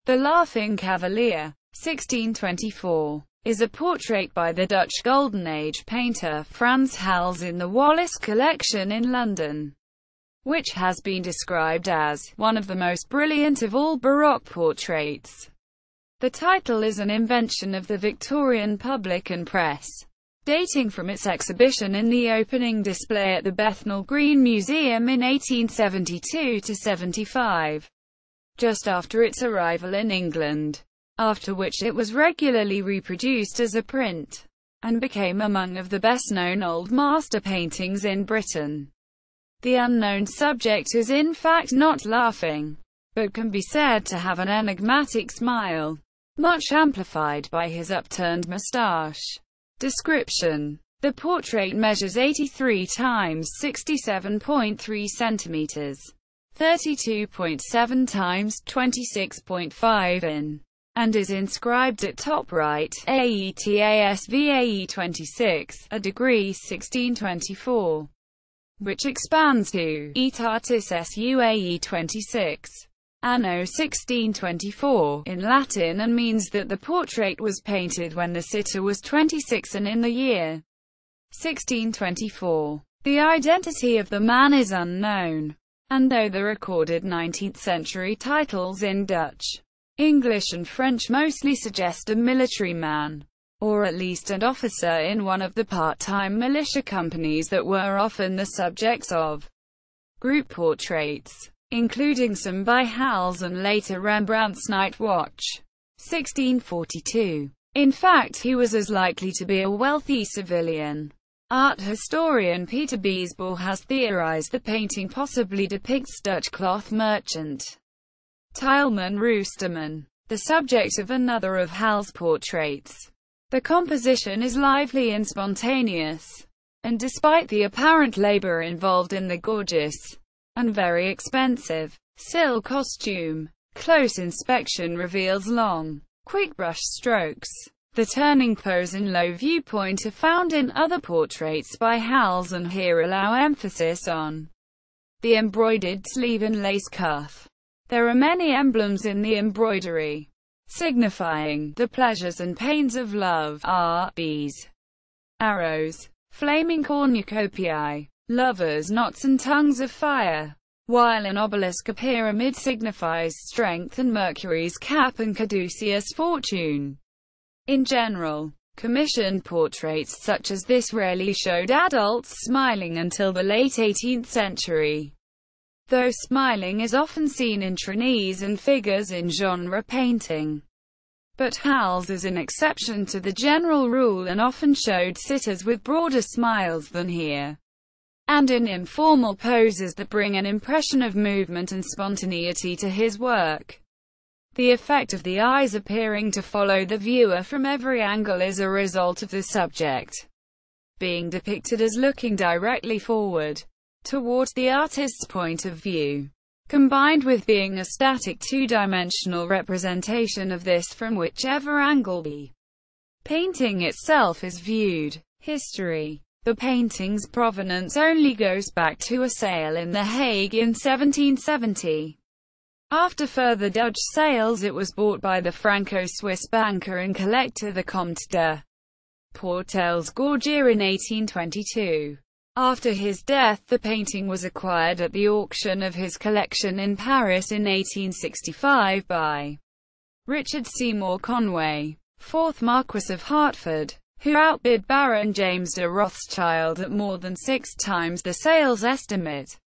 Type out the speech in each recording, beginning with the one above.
The Laughing Cavalier, 1624, is a portrait by the Dutch Golden Age painter Frans Hals in the Wallace Collection in London, which has been described as one of the most brilliant of all Baroque portraits. The title is an invention of the Victorian public and press, dating from its exhibition in the opening display at the Bethnal Green Museum in 1872–75. Just after its arrival in England, after which it was regularly reproduced as a print, and became among of the best-known Old Master paintings in Britain. The unknown subject is in fact not laughing, but can be said to have an enigmatic smile, much amplified by his upturned moustache. Description: the portrait measures 83 times 67.3 centimeters. 32.7 times 26.5 in, and is inscribed at top right, AETASVAE 26, a degree 1624, which expands to Aetatis SUAE 26, Anno 1624, in Latin, and means that the portrait was painted when the sitter was 26 and in the year 1624. The identity of the man is unknown, and though the recorded 19th-century titles in Dutch, English and French mostly suggest a military man, or at least an officer in one of the part-time militia companies that were often the subjects of group portraits, including some by Hals and later Rembrandt's Night Watch, 1642. In fact, he was as likely to be a wealthy civilian. Art historian Peter Biesboer has theorized the painting possibly depicts Dutch cloth merchant Tieleman Roosterman, the subject of another of Hals' portraits. The composition is lively and spontaneous, and despite the apparent labor involved in the gorgeous and very expensive silk costume, close inspection reveals long, quick brush strokes. The turning pose and low viewpoint are found in other portraits by Hals, and here allow emphasis on the embroidered sleeve and lace cuff. There are many emblems in the embroidery, signifying the pleasures and pains of love, bees, arrows, flaming cornucopii, lovers' knots and tongues of fire, while an obelisk, a pyramid, signifies strength, and Mercury's cap and caduceus fortune. In general, commissioned portraits such as this rarely showed adults smiling until the late 18th century, though smiling is often seen in trainees and figures in genre painting. But Hals is an exception to the general rule and often showed sitters with broader smiles than here, and in informal poses that bring an impression of movement and spontaneity to his work. The effect of the eyes appearing to follow the viewer from every angle is a result of the subject being depicted as looking directly forward, towards the artist's point of view, combined with being a static two-dimensional representation of this from whichever angle the painting itself is viewed. History: the painting's provenance only goes back to a sale in The Hague in 1770. After further Dutch sales, it was bought by the Franco-Swiss banker and collector the Comte de Portels-Gorgier in 1822. After his death, the painting was acquired at the auction of his collection in Paris in 1865 by Richard Seymour Conway, 4th Marquess of Hertford, who outbid Baron James de Rothschild at more than 6 times the sales estimate.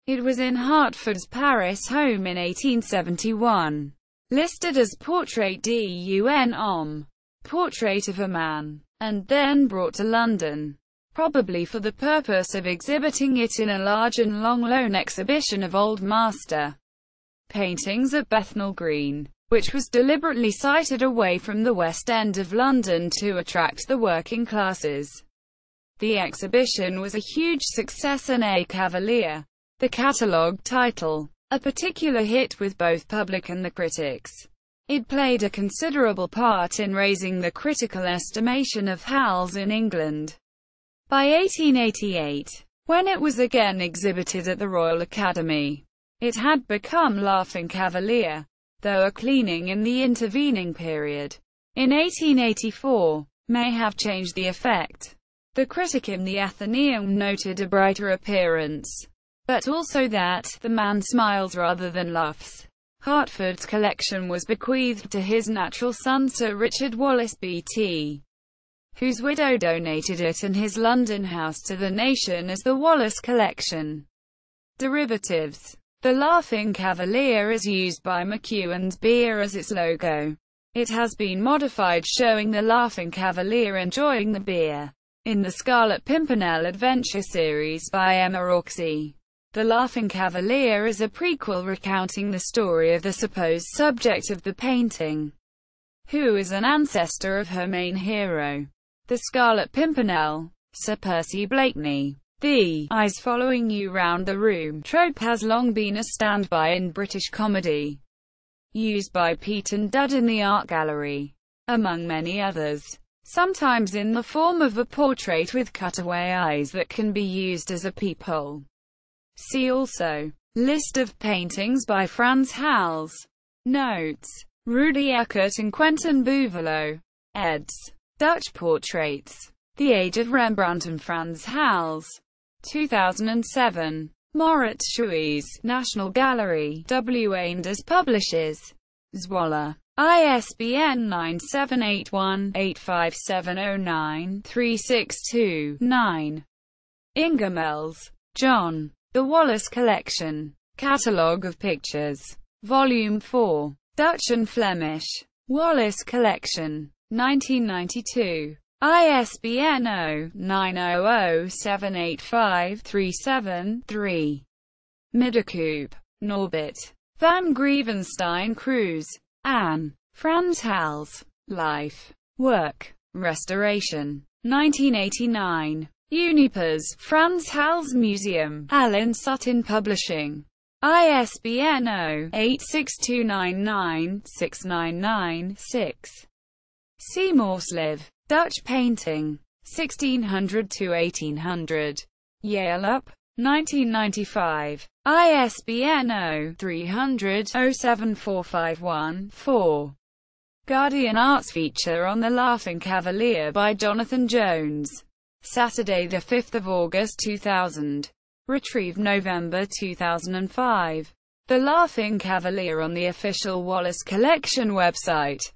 It was in Hertford's Paris home in 1871, listed as Portrait d'un homme, portrait of a man, and then brought to London, probably for the purpose of exhibiting it in a large and long-loan exhibition of Old Master paintings at Bethnal Green, which was deliberately sited away from the West End of London to attract the working classes. The exhibition was a huge success and a Cavalier, the catalogue title, a particular hit with both public and the critics. It played a considerable part in raising the critical estimation of Hals in England. By 1888, when it was again exhibited at the Royal Academy, it had become Laughing Cavalier. though a cleaning in the intervening period, in 1884, may have changed the effect. The critic in the Athenaeum noted a brighter appearance, but also that the man smiles rather than laughs. Hertford's collection was bequeathed to his natural son Sir Richard Wallace Bt, whose widow donated it and his London house to the nation as the Wallace Collection. Derivatives. The Laughing Cavalier is used by McEwan's beer as its logo. It has been modified showing the Laughing Cavalier enjoying the beer. In the Scarlet Pimpernel adventure series by Emma Orczy, The Laughing Cavalier is a prequel recounting the story of the supposed subject of the painting, who is an ancestor of her main hero, the Scarlet Pimpernel, Sir Percy Blakeney. The "eyes following you round the room" trope has long been a standby in British comedy, used by Pete and Dud in the Art Gallery, among many others, sometimes in the form of a portrait with cutaway eyes that can be used as a peephole. See also: List of paintings by Frans Hals. Notes: Rudy Eckert and Quentin Bouvelot. Eds. Dutch Portraits. The Age of Rembrandt and Frans Hals. 2007. Moritz Schuys, National Gallery. W. Einders publishes. Zwolle. ISBN 978-1-85709-362-9. Ingemels, John. The Wallace Collection. Catalogue of Pictures. Volume 4. Dutch and Flemish. Wallace Collection. 1992. ISBN 0-900-785-37-3. Middelkoop, Norbert. Van Grevenstein Cruz. Anne. Frans Hals. Life. Work. Restoration. 1989. Unipers, Frans Hals Museum, Allen Sutton Publishing. ISBN 0-86299-699-6. Seymour Sliv. Dutch Painting. 1600 to 1800. Yale Up. 1995. ISBN 0-300-07451-4. Guardian Arts feature on The Laughing Cavalier by Jonathan Jones. Saturday 5 August 2000. Retrieved November 2005. The Laughing Cavalier on the official Wallace Collection website.